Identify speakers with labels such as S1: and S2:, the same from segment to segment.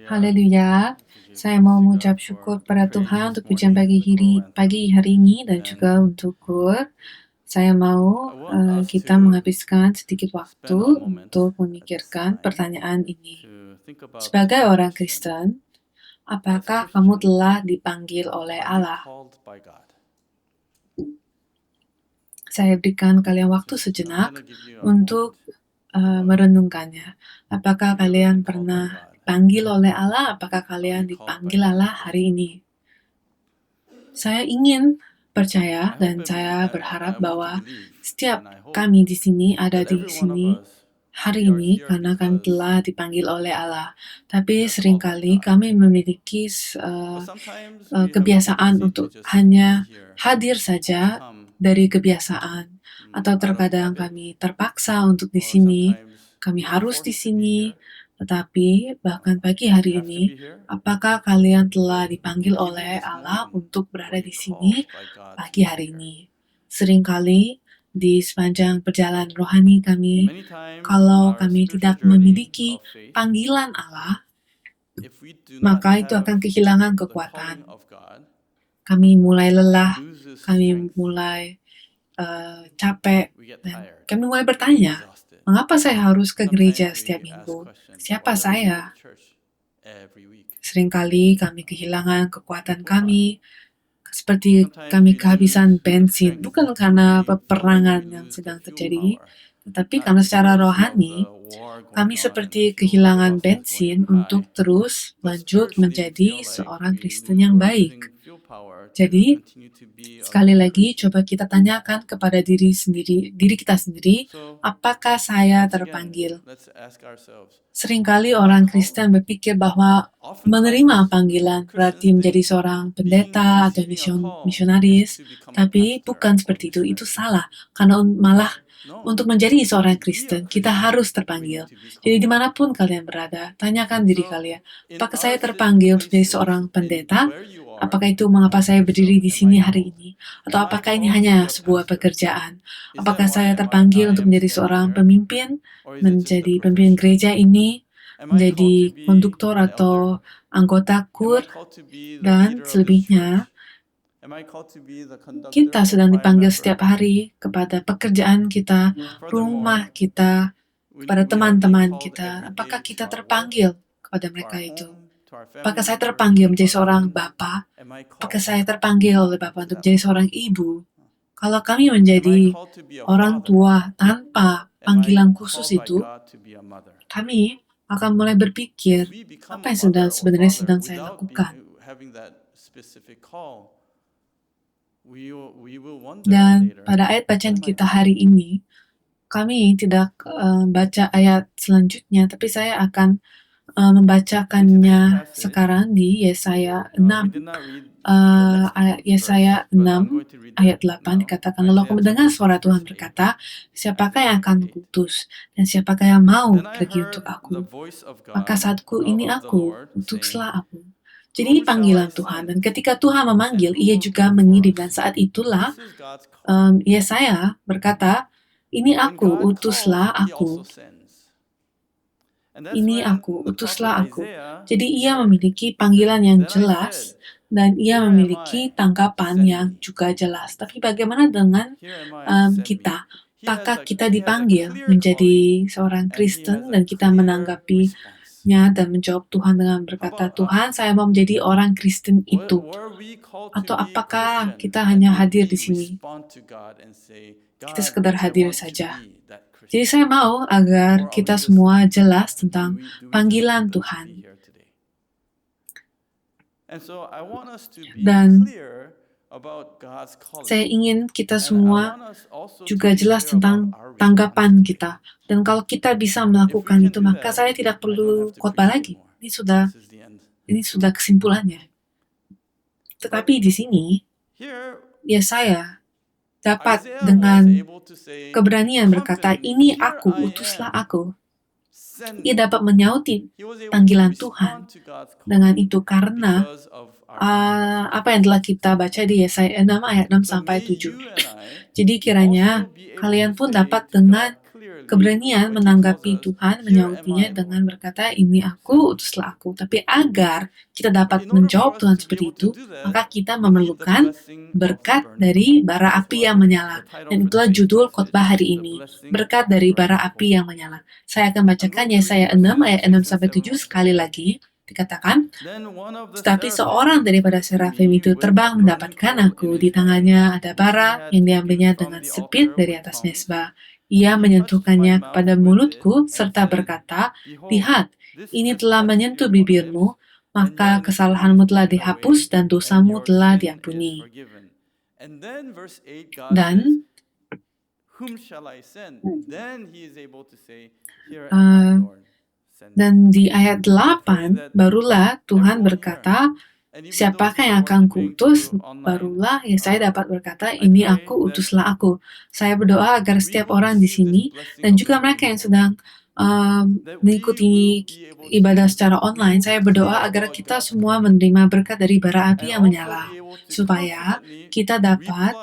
S1: Haleluya. Saya mau mengucap syukur kepada Tuhan untuk pujian pagi hari ini dan juga untuk Kur. Saya mau kita menghabiskan sedikit waktu untuk memikirkan pertanyaan ini. Sebagai orang Kristen, apakah kamu telah dipanggil oleh Allah? Saya berikan kalian waktu sejenak untuk merenungkannya. Apakah kalian pernah dipanggil oleh Allah? Apakah kalian dipanggil Allah hari ini? Saya ingin percaya dan saya berharap bahwa setiap kami di sini ada di sini hari ini karena kami telah dipanggil oleh Allah. Tapi seringkali kami memiliki kebiasaan untuk hanya hadir saja dari kebiasaan, atau terkadang kami terpaksa untuk di sini, kami harus di sini. Tetapi bahkan pagi hari ini, apakah kalian telah dipanggil oleh Allah untuk berada di sini pagi hari ini? Seringkali di sepanjang perjalanan rohani kami, kalau kami tidak memiliki panggilan Allah, maka itu akan kehilangan kekuatan. Kami mulai lelah, kami mulai capek, dan kami mulai bertanya, mengapa saya harus ke gereja setiap minggu? Siapa saya? Seringkali kami kehilangan kekuatan kami, seperti kami kehabisan bensin, bukan karena peperangan yang sedang terjadi, tetapi karena secara rohani, kami seperti kehilangan bensin untuk terus lanjut menjadi seorang Kristen yang baik. Jadi, sekali lagi, coba kita tanyakan kepada diri kita sendiri, apakah saya terpanggil? Seringkali orang Kristen berpikir bahwa menerima panggilan berarti menjadi seorang pendeta atau misionaris, tapi bukan seperti itu. Itu salah, karena malah untuk menjadi seorang Kristen, kita harus terpanggil. Jadi dimanapun kalian berada, tanyakan diri kalian, apakah saya terpanggil untuk menjadi seorang pendeta? Apakah itu mengapa saya berdiri di sini hari ini? Atau apakah ini hanya sebuah pekerjaan? Apakah saya terpanggil untuk menjadi seorang pemimpin, menjadi pemimpin gereja ini, menjadi konduktor atau anggota KUR, dan selebihnya? Kita sedang dipanggil setiap hari kepada pekerjaan kita, rumah kita, kepada teman-teman kita. Apakah kita terpanggil kepada mereka itu? Apakah saya terpanggil menjadi seorang bapak? Apakah saya terpanggil oleh Bapak untuk menjadi seorang ibu? Kalau kami menjadi orang tua tanpa panggilan khusus itu, kami akan mulai berpikir, apa yang sebenarnya sedang saya lakukan? Dan pada ayat bacaan kita hari ini, kami tidak baca ayat selanjutnya, tapi saya akan membacakannya sekarang di Yesaya 6. Yesaya 6 ayat 8 dikatakan, lalu aku mendengar suara Tuhan berkata, siapakah yang akan kuutus dan siapakah yang mau pergi untuk aku? Maka saatku ini aku, utuslah aku. Jadi ini panggilan Tuhan, dan ketika Tuhan memanggil, ia juga mengirim, dan saat itulah Yesaya berkata, ini aku, utuslah aku. Ini aku, utuslah aku. Jadi ia memiliki panggilan yang jelas dan ia memiliki tanggapan yang juga jelas. Tapi bagaimana dengan kita? Apakah kita dipanggil menjadi seorang Kristen dan kita menanggapinya dan menjawab Tuhan dengan berkata, Tuhan, saya mau menjadi orang Kristen itu. Atau apakah kita hanya hadir di sini? Kita sekedar hadir saja. Jadi saya mau agar kita semua jelas tentang panggilan Tuhan. Dan saya ingin kita semua juga jelas tentang tanggapan kita. Dan kalau kita bisa melakukan itu, maka saya tidak perlu khotbah lagi. Ini sudah kesimpulannya. Tetapi di sini, ya saya dapat dengan keberanian berkata, ini aku, utuslah aku. Ia dapat menyauti panggilan Tuhan dengan itu karena apa yang telah kita baca di Yesaya 6 ayat 6 sampai 7. Jadi kiranya kalian pun dapat dengan keberanian menanggapi Tuhan, menyautinya dengan berkata, ini aku, utuslah aku. Tapi agar kita dapat menjawab Tuhan seperti itu, maka kita memerlukan berkat dari bara api yang menyala. Dan itulah judul khotbah hari ini, berkat dari bara api yang menyala. Saya akan bacakan Yesaya 6 ayat 6-7 sekali lagi. Dikatakan, tetapi seorang daripada serafim itu terbang mendapatkan aku. Di tangannya ada bara yang diambilnya dengan sepit dari atas mesbah. Ia menyentuhkannya kepada mulutku serta berkata, lihat, ini telah menyentuh bibirmu, maka kesalahanmu telah dihapus dan dosamu telah diampuni. Dan di ayat 8, barulah Tuhan berkata, siapakah yang akan kuutus? Barulah Yesaya dapat berkata, ini aku, utuslah aku. Saya berdoa agar setiap orang di sini, dan juga mereka yang sedang mengikuti ibadah secara online, saya berdoa agar kita semua menerima berkat dari bara api yang menyala, supaya kita dapat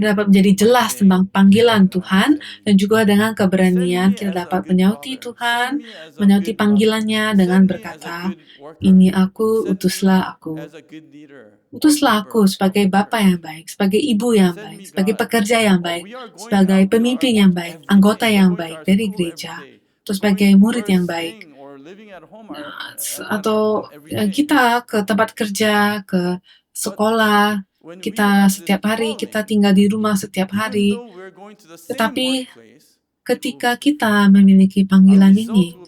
S1: menjadi jelas tentang panggilan Tuhan, dan juga dengan keberanian kita dapat menyauti Tuhan, menyauti panggilannya dengan berkata, ini aku, utuslah aku. Utuslah aku sebagai bapa yang baik, sebagai ibu yang baik, sebagai pekerja yang baik, sebagai pemimpin yang baik, anggota yang baik dari gereja, atau sebagai murid yang baik. Atau kita ke tempat kerja, ke sekolah, kita setiap hari, kita tinggal di rumah setiap hari. Tetapi ketika kita memiliki panggilan ini,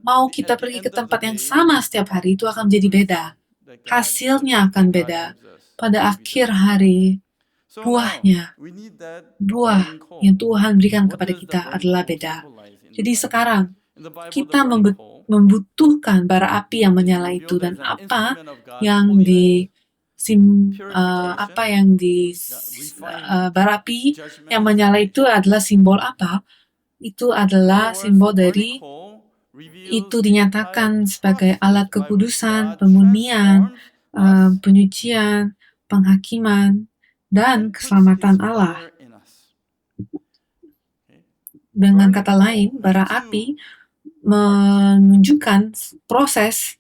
S1: mau kita pergi ke tempat yang sama setiap hari, itu akan menjadi beda. Hasilnya akan beda. Pada akhir hari, buah yang Tuhan berikan kepada kita adalah beda. Jadi sekarang, kita membutuhkan bara api yang menyala itu, dan bara api yang menyala itu adalah simbol apa? Itu adalah simbol dari itu dinyatakan sebagai alat kekudusan, pemurnian, penyucian, penghakiman, dan keselamatan Allah. Dengan kata lain, bara api menunjukkan proses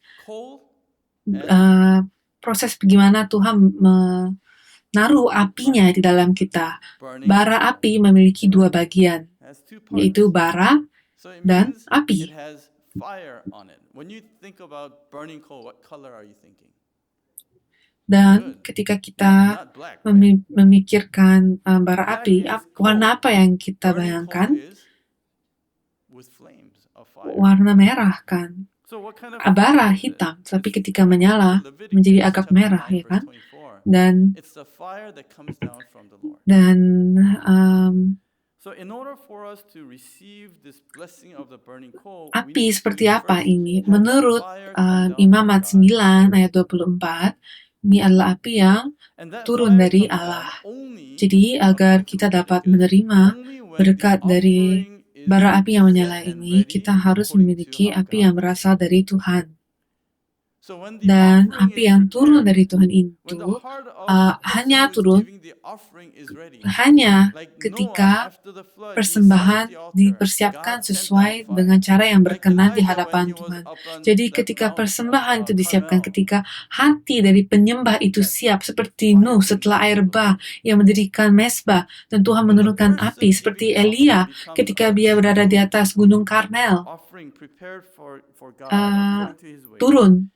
S1: bagaimana Tuhan menaruh apinya di dalam kita. Bara api memiliki dua bagian, yaitu bara dan api. Dan ketika kita memikirkan bara api, warna apa yang kita bayangkan? Warna merah, kan? Bara hitam, tapi ketika menyala menjadi agak merah, ya kan? Dan api seperti apa ini? Menurut Imamat 9 ayat 24, ini adalah api yang turun dari Allah. Jadi agar kita dapat menerima berkat dari bara api yang menyala ini, kita harus memiliki api yang berasal dari Tuhan. Dan api yang turun dari Tuhan itu hanya turun ketika persembahan dipersiapkan sesuai dengan cara yang berkenan di hadapan Tuhan. Jadi ketika persembahan itu disiapkan, ketika hati dari penyembah itu siap, seperti Nuh setelah air bah yang mendirikan mesbah, dan Tuhan menurunkan api, seperti Elia ketika dia berada di atas gunung Karmel, turun.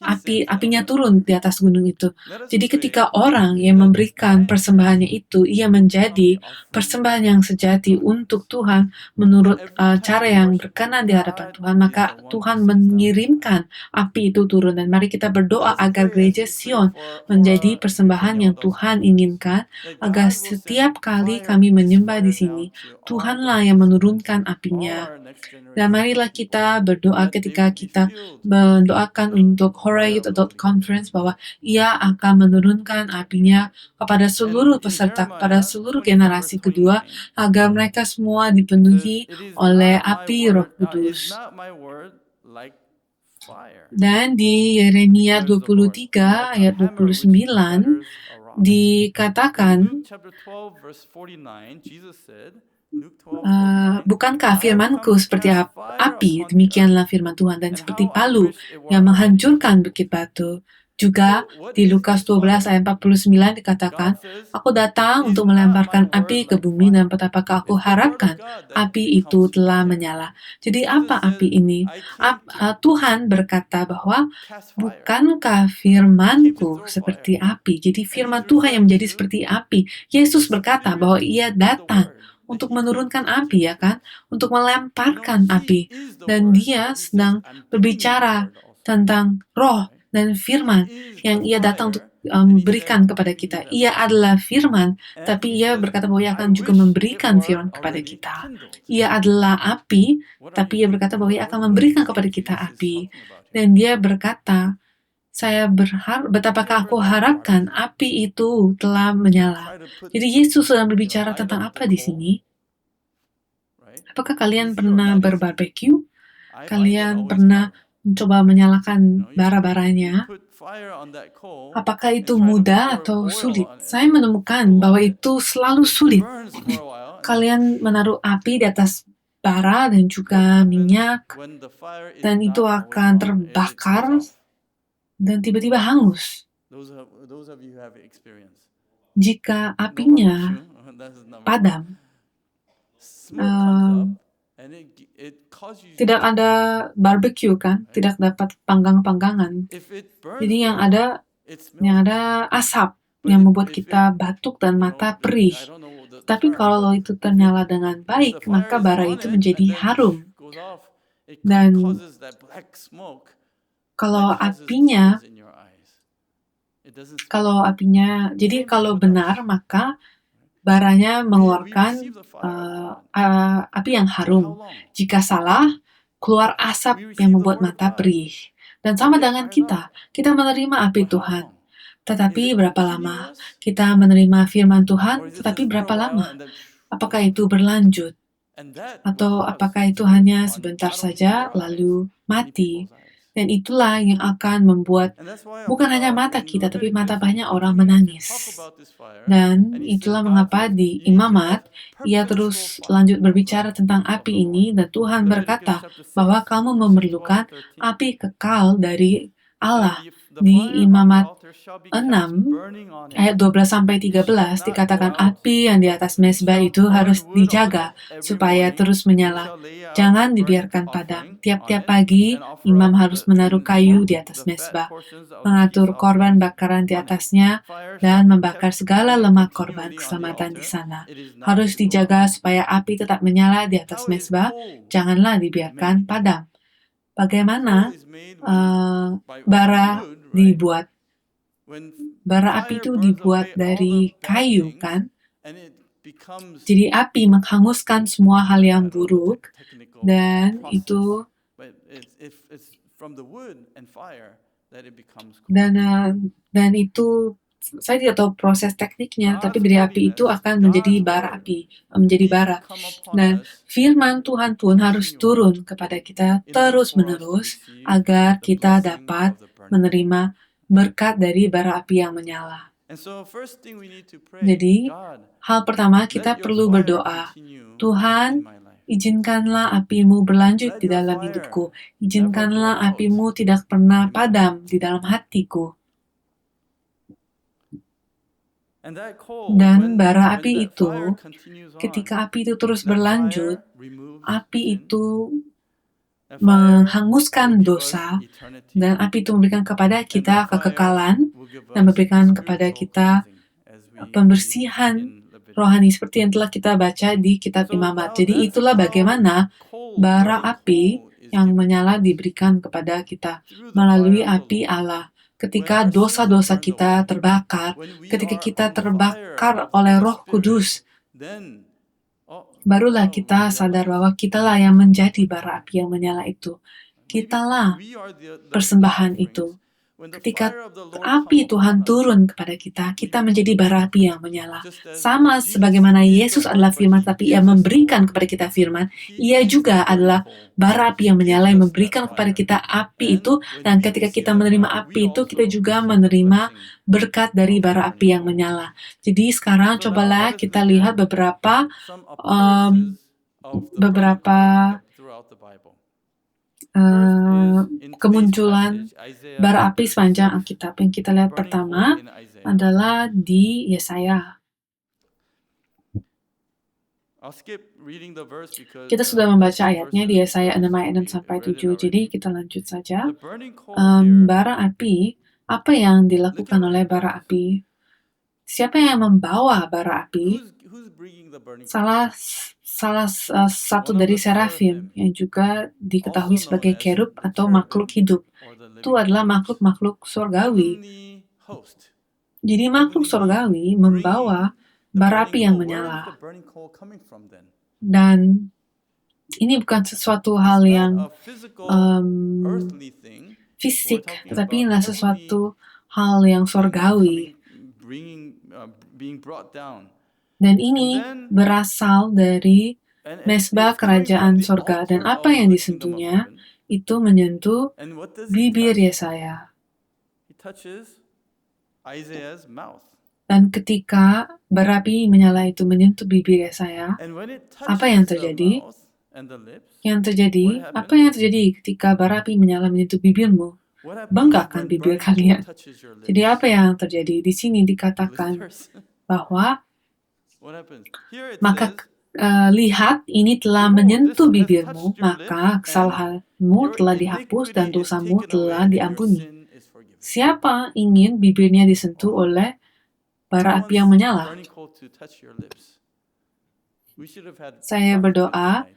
S1: Apinya turun di atas gunung itu. Jadi ketika orang yang memberikan persembahannya itu, ia menjadi persembahan yang sejati untuk Tuhan menurut cara yang berkenan di hadapan Tuhan, maka Tuhan mengirimkan api itu turun. Dan mari kita berdoa agar gereja Sion menjadi persembahan yang Tuhan inginkan, agar setiap kali kami menyembah di sini, Tuhanlah yang menurunkan apinya. Dan marilah kita berdoa ketika kita mendoakan untuk Hora Youth Adult Conference, bahwa ia akan menurunkan apinya kepada seluruh peserta, kepada seluruh generasi kedua, agar mereka semua dipenuhi oleh api Roh Kudus. Dan di Yeremia 23 ayat 29 dikatakan, Bukankah firman-Ku seperti api, demikianlah firman Tuhan, dan seperti palu yang menghancurkan bukit batu. Juga di Lukas 12 ayat 49 dikatakan, Aku datang untuk melemparkan api ke bumi dan petapakah aku harapkan api itu telah menyala. Jadi apa api ini? Tuhan berkata bahwa bukankah firman-Ku seperti api? Jadi firman Tuhan yang menjadi seperti api. Yesus berkata bahwa ia datang untuk menurunkan api, ya kan? Untuk melemparkan api. Dan dia sedang berbicara tentang roh dan firman yang ia datang untuk berikan kepada kita. Ia adalah firman, tapi ia berkata bahwa ia akan juga memberikan firman kepada kita. Ia adalah api, tapi ia berkata bahwa ia akan memberikan kepada kita api. Dan dia berkata, betapakah aku harapkan api itu telah menyala. Jadi Yesus sedang berbicara tentang apa di sini? Apakah kalian pernah berbarbeque? Kalian pernah mencoba menyalakan bara-baranya? Apakah itu mudah atau sulit? Saya menemukan bahwa itu selalu sulit. Kalian menaruh api di atas bara dan juga minyak, dan itu akan terbakar dan tiba-tiba hangus. Jika apinya padam, tidak ada barbecue kan, tidak dapat panggang-panggangan. Jadi yang ada asap yang membuat kita batuk dan mata perih. Tapi kalau itu ternyala dengan baik, maka bara itu menjadi harum. Dan kalau kalau benar, maka baranya mengeluarkan api yang harum. Jika salah, keluar asap yang membuat mata perih. Dan sama dengan kita menerima api Tuhan. Tetapi berapa lama? Kita menerima firman Tuhan, tetapi berapa lama? Apakah itu berlanjut? Atau apakah itu hanya sebentar saja lalu mati? Dan itulah yang akan membuat bukan hanya mata kita, tapi mata banyak orang menangis. Dan itulah mengapa di Imamat, ia terus lanjut berbicara tentang api ini, dan Tuhan berkata bahwa kamu memerlukan api kekal dari Allah. Di Imamat 6, ayat 12-13 dikatakan api yang di atas mezbah itu harus dijaga supaya terus menyala. Jangan dibiarkan padam. Tiap-tiap pagi, imam harus menaruh kayu di atas mezbah, mengatur korban bakaran di atasnya, dan membakar segala lemak korban keselamatan di sana. Harus dijaga supaya api tetap menyala di atas mezbah, janganlah dibiarkan padam. Bagaimana bara dibuat? Bara api itu dibuat dari kayu, kan? Jadi api menghanguskan semua hal yang buruk, dan itu saya tidak tahu proses tekniknya, tapi dari api itu akan menjadi bara api, menjadi bara. Dan firman Tuhan pun harus turun kepada kita terus-menerus agar kita dapat menerima berkat dari bara api yang menyala. Jadi, hal pertama kita perlu berdoa. Tuhan, izinkanlah apimu berlanjut di dalam hidupku. Izinkanlah apimu tidak pernah padam di dalam hatiku. Dan bara api itu, ketika api itu terus berlanjut, api itu menghanguskan dosa, dan api itu memberikan kepada kita kekekalan, dan memberikan kepada kita pembersihan rohani seperti yang telah kita baca di kitab Imamat. Jadi itulah bagaimana bara api yang menyala diberikan kepada kita melalui api Allah. Ketika dosa-dosa kita terbakar, ketika kita terbakar oleh Roh Kudus, barulah kita sadar bahwa kitalah yang menjadi bara api yang menyala itu. Kitalah persembahan itu. Ketika api Tuhan turun kepada kita, kita menjadi bara api yang menyala. Sama sebagaimana Yesus adalah firman, tapi Ia memberikan kepada kita firman, Ia juga adalah bara api yang menyala, yang memberikan kepada kita api itu, dan ketika kita menerima api itu, kita juga menerima berkat dari bara api yang menyala. Jadi sekarang cobalah kita lihat beberapa kemunculan bara api sepanjang Alkitab. Yang kita lihat pertama adalah di Yesaya. Kita sudah membaca ayatnya di Yesaya 6 ayat 6 sampai 7, jadi kita lanjut saja. Bara api, apa yang dilakukan oleh bara api? Siapa yang membawa bara api? Salah satu dari serafim yang juga diketahui sebagai kerub atau makhluk hidup. Itu adalah makhluk-makhluk surgawi. Jadi makhluk surgawi membawa bara api yang menyala. Dan ini bukan sesuatu hal yang fisik, tetapi adalah sesuatu hal yang surgawi. Dan ini berasal dari mesbah kerajaan surga. Dan apa yang disentuhnya, itu menyentuh bibir Yesaya. Dan ketika bara api menyala itu menyentuh bibir Yesaya, apa yang terjadi? Apa yang terjadi ketika bara api menyala menyentuh bibirmu? Bengkakkan bibir kalian. Jadi apa yang terjadi? Di sini dikatakan bahwa maka lihat, ini telah menyentuh bibirmu, maka kesalahanmu telah dihapus dan dosamu telah diampuni. Siapa ingin bibirnya disentuh oleh bara api yang menyala? Saya berdoa,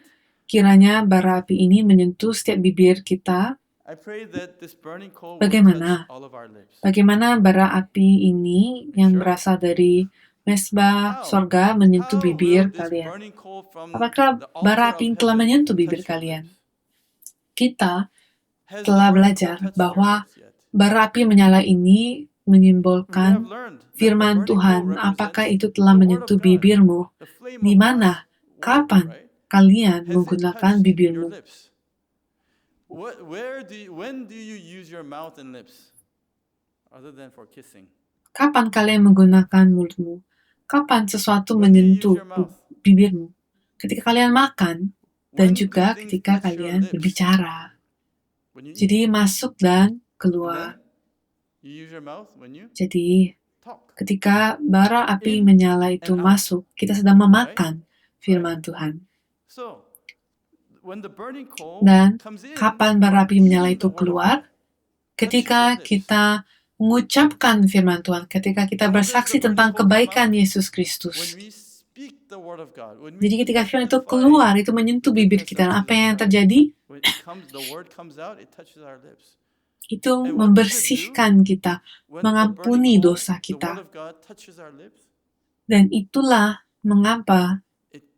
S1: kiranya bara api ini menyentuh setiap bibir kita. Bagaimana bara api ini yang berasal dari mesbah sorga menyentuh bibir kalian? Apakah bara api telah menyentuh bibir kalian? Kita telah belajar bahwa bara api menyala ini menyimbolkan firman Tuhan. Apakah itu telah menyentuh bibirmu? Di mana? Kapan kalian menggunakan bibirmu? Kapan kalian menggunakan mulutmu? Kapan sesuatu menyentuh bibirmu? Ketika kalian makan dan juga ketika kalian berbicara. Jadi masuk dan keluar. Jadi ketika bara api menyala itu masuk, kita sedang memakan firman Tuhan. Dan kapan bara api menyala itu keluar? Ketika kita mengucapkan firman Tuhan, ketika kita bersaksi tentang kebaikan Yesus Kristus. Jadi ketika firman itu keluar, itu menyentuh bibir kita. Apa yang terjadi? Itu membersihkan kita, mengampuni dosa kita. Dan itulah mengapa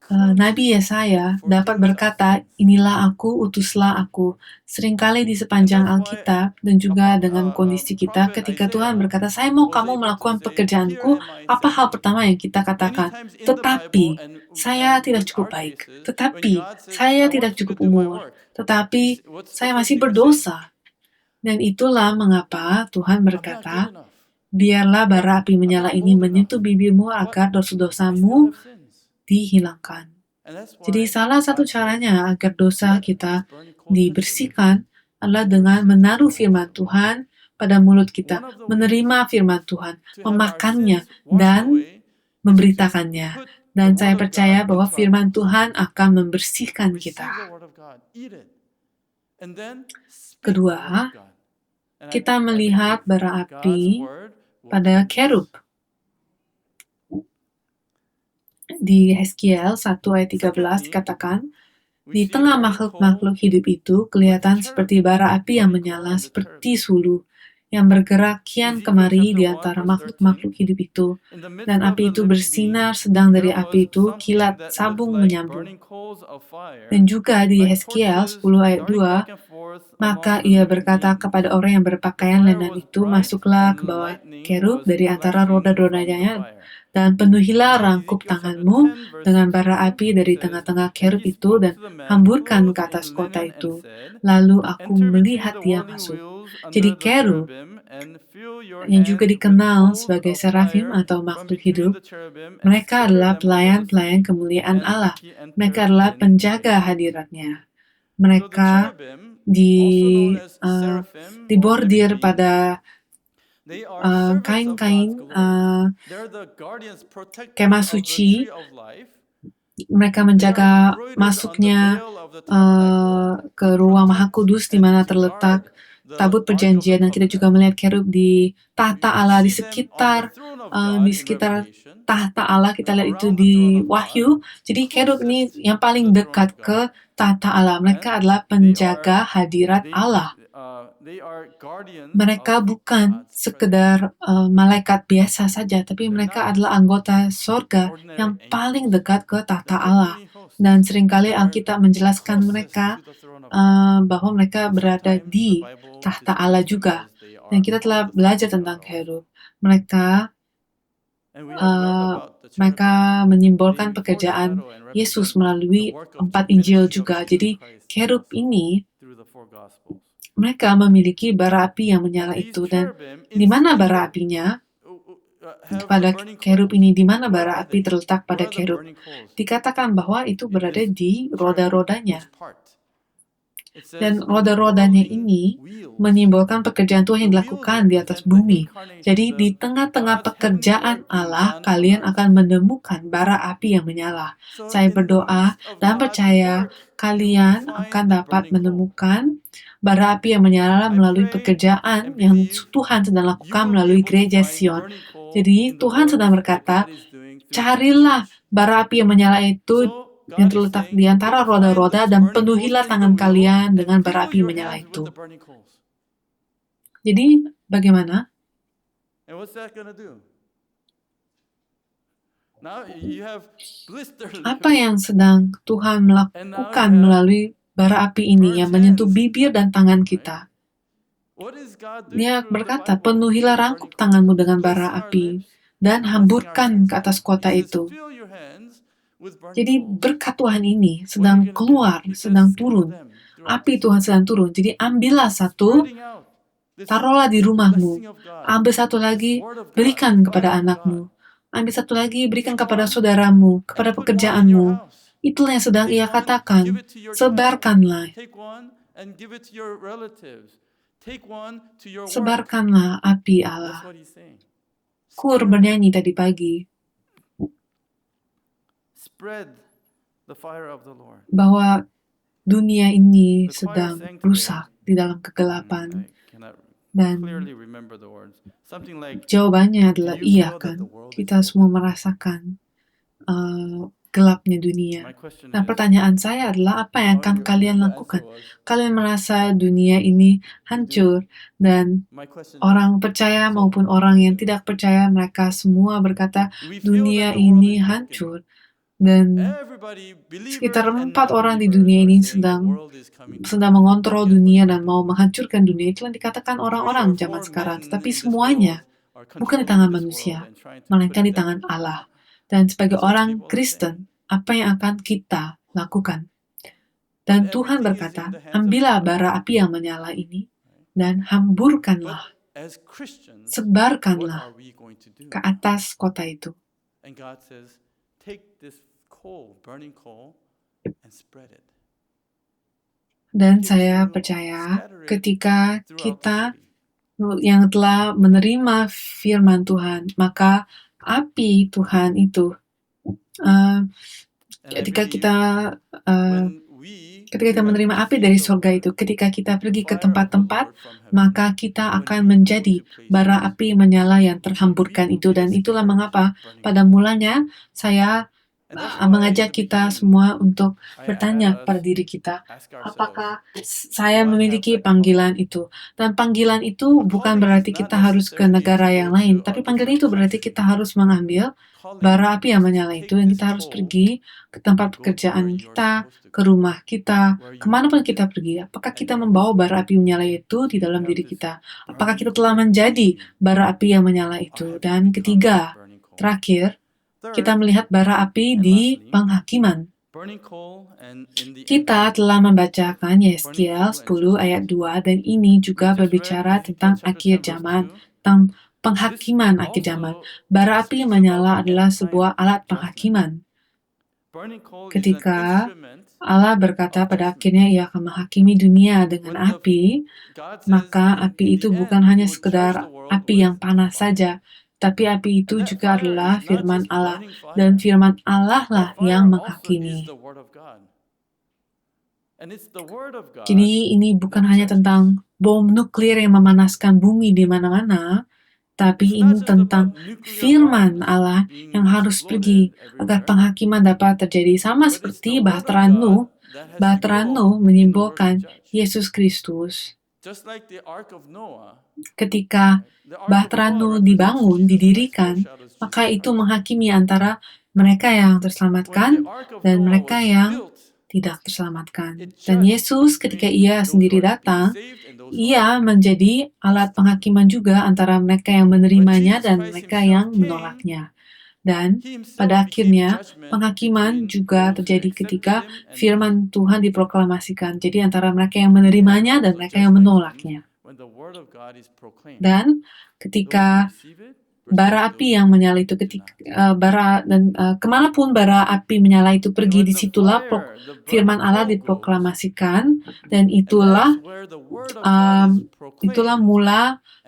S1: Nabi Yesaya dapat berkata, inilah aku, utuslah aku. Seringkali di sepanjang Alkitab dan juga dengan kondisi kita, ketika Tuhan berkata, saya mau kamu melakukan pekerjaanku, apa hal pertama yang kita katakan? Tetapi, saya tidak cukup baik. Tetapi, saya tidak cukup umur. Tetapi, saya masih berdosa. Dan itulah mengapa Tuhan berkata, biarlah bara api menyala ini menyentuh bibirmu agar dosa-dosamu dihilangkan. Jadi salah satu caranya agar dosa kita dibersihkan adalah dengan menaruh firman Tuhan pada mulut kita, menerima firman Tuhan, memakannya, dan memberitakannya. Dan saya percaya bahwa firman Tuhan akan membersihkan kita. Kedua, kita melihat bara api pada kerub. Di Yeskiel 1 ayat 13 dikatakan, di tengah makhluk-makhluk hidup itu kelihatan seperti bara api yang menyala seperti sulu, yang bergerak kian kemari di antara makhluk-makhluk hidup itu. Dan api itu bersinar, sedang dari api itu kilat sabung menyambung. Dan juga di Yeskiel 10 ayat 2, Maka ia berkata kepada orang yang berpakaian lenan itu, masuklah ke bawah kerub dari antara roda-rodanya, dan penuhilah rangkup tanganmu dengan bara api dari tengah-tengah kerub itu, dan hamburkan ke atas kota itu. Lalu aku melihat dia masuk. Jadi kerub, yang juga dikenal sebagai serafim atau makhluk hidup, mereka adalah pelayan-pelayan kemuliaan Allah. Mereka adalah penjaga hadiratnya. Mereka dibordir pada kain-kain kemah suci. Mereka menjaga masuknya ke ruang Maha Kudus di mana terletak tabut perjanjian, dan kita juga melihat kerub di tahta Allah di sekitar tahta Allah. Kita lihat itu di Wahyu. Jadi kerub ini yang paling dekat ke tahta Allah. Mereka adalah penjaga hadirat Allah. Mereka bukan sekedar malaikat biasa saja, tapi mereka adalah anggota sorga yang paling dekat ke tahta Allah. Dan seringkali Alkitab menjelaskan mereka bahwa mereka berada di tahta Allah juga. Dan kita telah belajar tentang kerub. Mereka menyimbolkan pekerjaan Yesus melalui 4 Injil juga. Jadi kerub ini, mereka memiliki bara api yang menyala itu. Dan di mana bara apinya? Pada kerub ini, di mana bara api terletak pada kerub? Dikatakan bahwa itu berada di roda-rodanya. Dan roda-rodanya ini menyimbolkan pekerjaan Tuhan yang dilakukan di atas bumi. Jadi di tengah-tengah pekerjaan Allah, kalian akan menemukan bara api yang menyala. Saya berdoa dan percaya kalian akan dapat menemukan bara api yang menyala melalui pekerjaan yang Tuhan sedang lakukan melalui gereja Sion. Jadi Tuhan sedang berkata, carilah bara api yang menyala itu yang terletak di antara roda-roda, dan penuhilah tangan kalian dengan bara api menyala itu. Jadi, bagaimana? Apa yang sedang Tuhan melakukan melalui bara api ini yang menyentuh bibir dan tangan kita? Dia berkata, penuhilah rangkup tanganmu dengan bara api dan hamburkan ke atas kota itu. Jadi berkat Tuhan ini sedang keluar, sedang turun. Api Tuhan sedang turun. Jadi ambillah satu, taruhlah di rumahmu. Ambil satu lagi, berikan kepada anakmu. Ambil satu lagi, berikan kepada saudaramu, kepada pekerjaanmu. Itulah yang sedang ia katakan. Sebarkanlah. Sebarkanlah api Allah. Kur bernyanyi tadi pagi bahwa dunia ini sedang rusak di dalam kegelapan. Dan jawabannya adalah iya kan. Kita semua merasakan gelapnya dunia. Nah, pertanyaan saya adalah, apa yang akan kalian lakukan? Kalian merasa dunia ini hancur, dan orang percaya maupun orang yang tidak percaya, mereka semua berkata dunia ini hancur. Dan sekitar 4 orang di dunia ini sedang mengontrol dunia dan mau menghancurkan dunia. Itu yang dikatakan orang-orang zaman sekarang. Tetapi semuanya bukan di tangan manusia, melainkan di tangan Allah. Dan sebagai orang Kristen, apa yang akan kita lakukan? Dan Tuhan berkata, ambillah bara api yang menyala ini dan hamburkanlah, sebarkanlah ke atas kota itu. Dan saya percaya ketika kita yang telah menerima firman Tuhan, maka api Tuhan itu, ketika kita menerima api dari surga itu, ketika kita pergi ke tempat-tempat, maka kita akan menjadi bara api menyala yang terhamburkan itu. Dan itulah mengapa pada mulanya saya mengajak kita semua untuk bertanya pada diri kita, apakah saya memiliki panggilan itu? Dan panggilan itu bukan berarti kita harus ke negara yang lain, tapi panggilan itu berarti kita harus mengambil bara api yang menyala itu, dan kita harus pergi ke tempat pekerjaan kita, ke rumah kita, kemanapun kita pergi. Apakah kita membawa bara api menyala itu di dalam diri kita? Apakah kita telah menjadi bara api yang menyala itu? Dan ketiga, terakhir, kita melihat bara api di penghakiman. Kita telah membacakan Yeskiel 10 ayat 2, dan ini juga berbicara tentang akhir zaman, tentang penghakiman akhir zaman. Bara api yang menyala adalah sebuah alat penghakiman. Ketika Allah berkata pada akhirnya Ia akan menghakimi dunia dengan api, maka api itu bukan hanya sekedar api yang panas saja, tapi api itu juga adalah firman Allah, dan firman Allah lah yang menghakimi. Jadi ini bukan hanya tentang bom nuklir yang memanaskan bumi di mana-mana, tapi ini tentang firman Allah yang harus pergi agar penghakiman dapat terjadi. Sama seperti Bahtera Nuh. Bahtera Nuh menyimbolkan Yesus Kristus. Ketika Bahtera Nuh dibangun, didirikan, maka itu menghakimi antara mereka yang terselamatkan dan mereka yang tidak terselamatkan. Dan Yesus ketika Ia sendiri datang, Ia menjadi alat penghakiman juga antara mereka yang menerimanya dan mereka yang menolaknya. Dan pada akhirnya, penghakiman juga terjadi ketika firman Tuhan diproklamasikan. Jadi antara mereka yang menerimanya dan mereka yang menolaknya. Dan ketika bara api yang menyala itu, kemanapun bara api menyala itu pergi, disitulah firman Allah diproklamasikan, dan itulah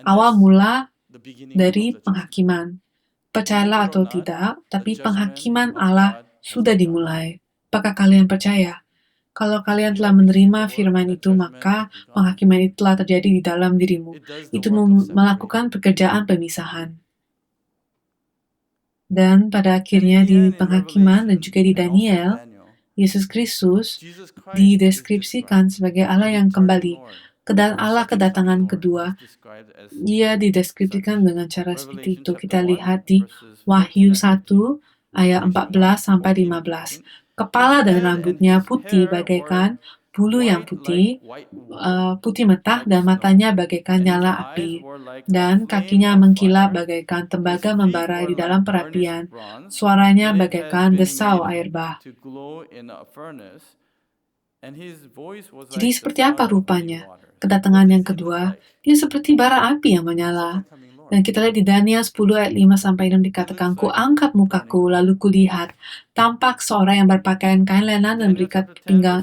S1: awal mula dari penghakiman. Percayalah atau tidak, tapi penghakiman Allah sudah dimulai. Apakah kalian percaya? Kalau kalian telah menerima firman itu, maka penghakiman itu telah terjadi di dalam dirimu. Itu melakukan pekerjaan pemisahan. Dan pada akhirnya di penghakiman dan juga di Daniel, Yesus Kristus dideskripsikan sebagai Allah yang kembali. Allah kedatangan kedua, Ia dideskripsikan dengan cara seperti itu. Kita lihat di Wahyu 1 ayat 14-15. Kepala dan rambutnya putih bagaikan bulu yang putih, putih metah, dan matanya bagaikan nyala api, dan kakinya mengkilap bagaikan tembaga membara di dalam perapian. Suaranya bagaikan desau air bah. Jadi seperti apa rupanya kedatangan yang kedua? Dia seperti bara api yang menyala. Dan kita lihat di Daniel 10 ayat 5-6 dikatakan, "Kuangkat mukaku, lalu kulihat, tampak seorang yang berpakaian kain lenan dan berikat pinggang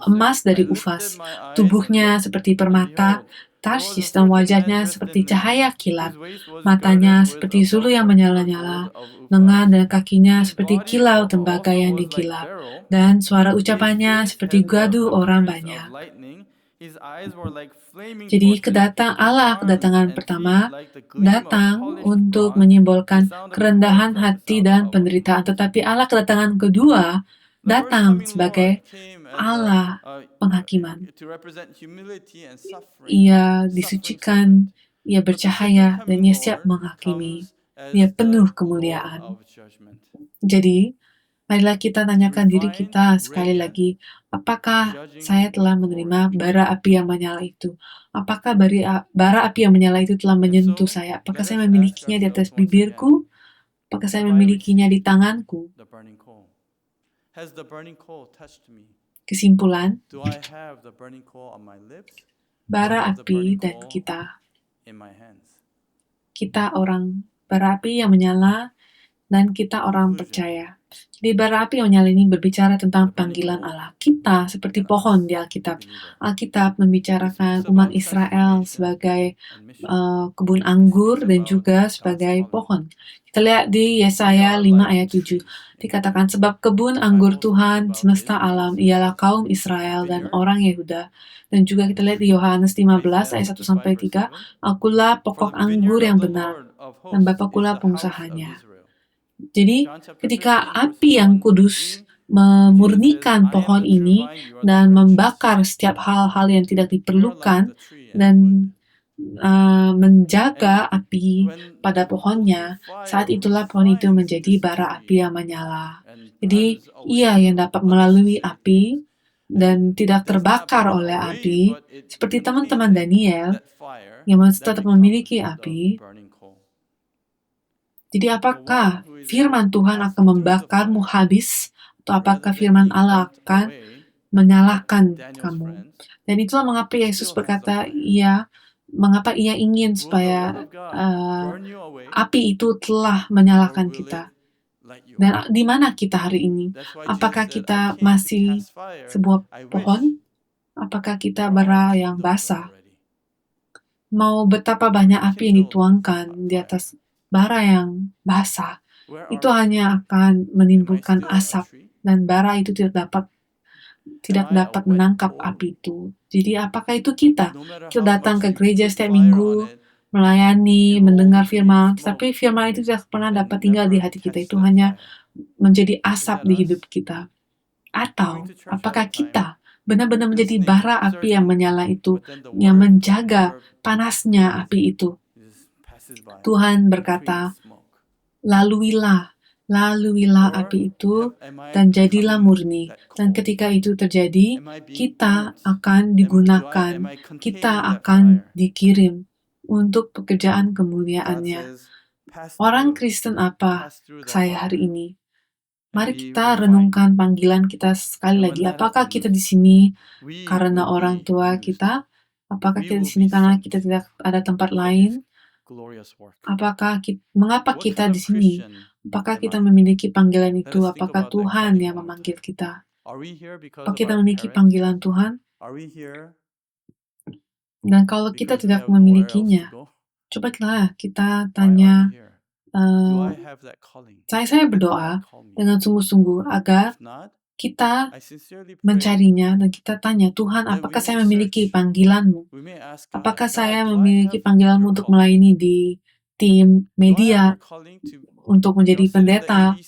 S1: emas dari Ufas. Tubuhnya seperti permata Tarsis dan wajahnya seperti cahaya kilat. Matanya seperti sulu yang menyala-nyala, lengan dan kakinya seperti kilau tembaga yang dikilap, dan suara ucapannya seperti gaduh orang banyak." Jadi kedatangan pertama datang untuk menyimbolkan kerendahan hati dan penderitaan, tetapi Allah kedatangan kedua datang sebagai Allah penghakiman. Ia disucikan, Ia bercahaya, dan Ia siap menghakimi. Ia penuh kemuliaan. Jadi, marilah kita tanyakan diri kita sekali lagi, apakah saya telah menerima bara api yang menyala itu? Apakah bara api yang menyala itu telah menyentuh saya? Apakah saya memilikinya di atas bibirku? Apakah saya memilikinya di tanganku? Kesimpulan, bara api dan kita orang bara api yang menyala, dan kita orang percaya. Jadi bara api yang menyala ini berbicara tentang panggilan Allah. Kita seperti pohon di Alkitab. Alkitab membicarakan umat Israel sebagai kebun anggur dan juga sebagai pohon. Kita lihat di Yesaya 5 ayat 7. Dikatakan, "Sebab kebun anggur Tuhan semesta alam ialah kaum Israel dan orang Yehuda." Dan juga kita lihat di Yohanes 15 ayat 1-3. "Akulah pokok anggur yang benar, dan Bapakulah pengusahanya." Jadi ketika api yang kudus memurnikan pohon ini dan membakar setiap hal-hal yang tidak diperlukan dan menjaga api pada pohonnya, saat itulah pohon itu menjadi bara api yang menyala. Jadi ia yang dapat melalui api dan tidak terbakar oleh api, seperti teman-teman Daniel yang masih tetap memiliki api. Jadi apakah firman Tuhan akan membakarmu habis, atau apakah firman Allah akan menyalahkan kamu? Dan itulah mengapa Yesus berkata, mengapa ia ingin supaya api itu telah menyalahkan kita. Dan di mana kita hari ini? Apakah kita masih sebuah pohon? Apakah kita bara yang basah? Mau betapa banyak api yang dituangkan di atas bara yang basah, itu hanya akan menimbulkan asap, dan bara itu tidak dapat menangkap api itu. Jadi apakah itu kita? Kita datang ke gereja setiap minggu, melayani, mendengar firman, tapi firman itu tidak pernah dapat tinggal di hati kita. Itu hanya menjadi asap di hidup kita. Atau apakah kita benar-benar menjadi bara api yang menyala itu, yang menjaga panasnya api itu? Tuhan berkata, laluilah api itu dan jadilah murni. Dan ketika itu terjadi, kita akan digunakan, kita akan dikirim untuk pekerjaan kemuliaannya. Orang Kristen apa saya hari ini? Mari kita renungkan panggilan kita sekali lagi. Apakah kita di sini karena orang tua kita? Apakah kita di sini karena kita tidak ada tempat lain? Mengapa kita di sini? Apakah kita memiliki panggilan itu? Apakah Tuhan yang memanggil kita? Apakah kita memiliki panggilan Tuhan? Dan kalau kita tidak memilikinya, coba kita tanya, saya berdoa dengan sungguh-sungguh agar kita mencarinya dan kita tanya, Tuhan, apakah saya memiliki panggilan-Mu? Apakah saya memiliki panggilan-Mu untuk melayani di tim media, untuk menjadi pendeta,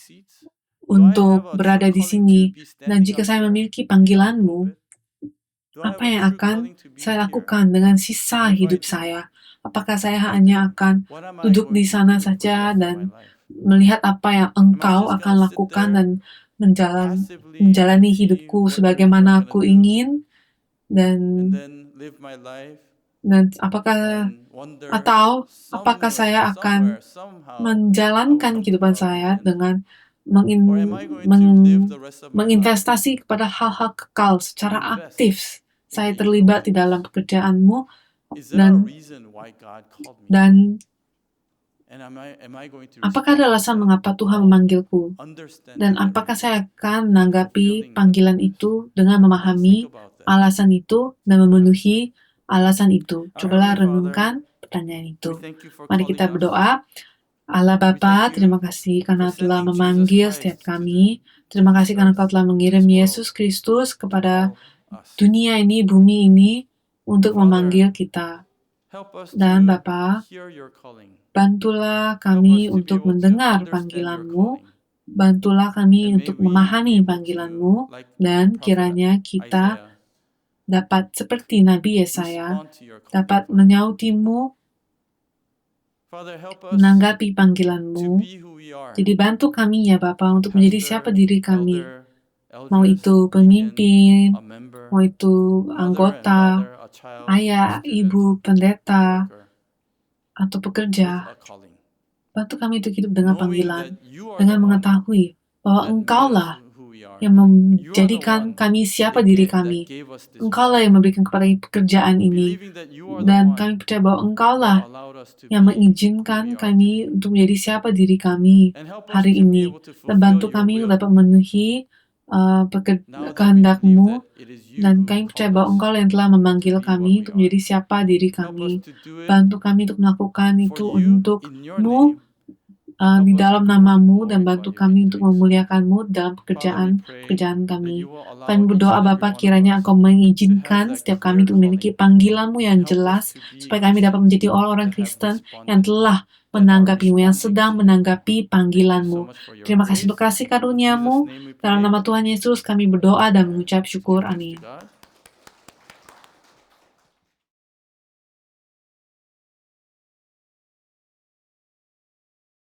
S1: untuk berada di sini? Dan jika saya memiliki panggilan-Mu, apa yang akan saya lakukan dengan sisa hidup saya? Apakah saya hanya akan duduk di sana saja dan melihat apa yang Engkau akan lakukan dan menjalani hidupku sebagaimana aku ingin, dan apakah saya akan menjalankan kehidupan saya dengan menginvestasi kepada hal-hal kekal secara aktif? Saya terlibat di dalam pekerjaan-Mu, dan apakah ada alasan mengapa Tuhan memanggilku? Dan apakah saya akan menanggapi panggilan itu dengan memahami alasan itu dan memenuhi alasan itu? Cobalah renungkan pertanyaan itu. Mari kita berdoa. Allah Bapa, terima kasih karena telah memanggil setiap kami. Terima kasih karena Kau telah mengirim Yesus Kristus kepada dunia ini, bumi ini, untuk memanggil kita. Dan Bapa, bantulah kami untuk mendengar panggilan-Mu, bantulah kami untuk memahami panggilan-Mu, dan kiranya kita dapat seperti Nabi Yesaya, dapat menyautimu, menanggapi panggilan-Mu. Jadi bantu kami ya Bapa untuk menjadi siapa diri kami. Mau itu pemimpin, mau itu anggota, ayah, ibu, pendeta, atau pekerja. Bantu kami untuk hidup dengan panggilan, dengan mengetahui bahwa Engkaulah yang menjadikan kami siapa diri kami. Engkaulah yang memberikan kepada pekerjaan ini, dan kami percaya bahwa Engkaulah yang mengizinkan kami untuk menjadi siapa diri kami hari ini. Dan bantu kami untuk dapat memenuhi kehendak-Mu, dan kami percaya bahwa Engkau yang telah memanggil kami untuk menjadi siapa diri kami. Bantu kami untuk melakukan itu untuk-Mu di dalam nama-Mu dan bantu kami untuk memuliakan-Mu dalam pekerjaan kami. Kami berdoa Bapa kiranya Engkau mengizinkan setiap kami untuk memiliki panggilan-Mu yang jelas, supaya kami dapat menjadi orang-orang Kristen yang telah menanggapi-Mu, yang sedang menanggapi panggilan-Mu. Terima kasih untuk kasih karunia-Mu. Dalam nama Tuhan Yesus kami berdoa dan mengucap syukur. Amin.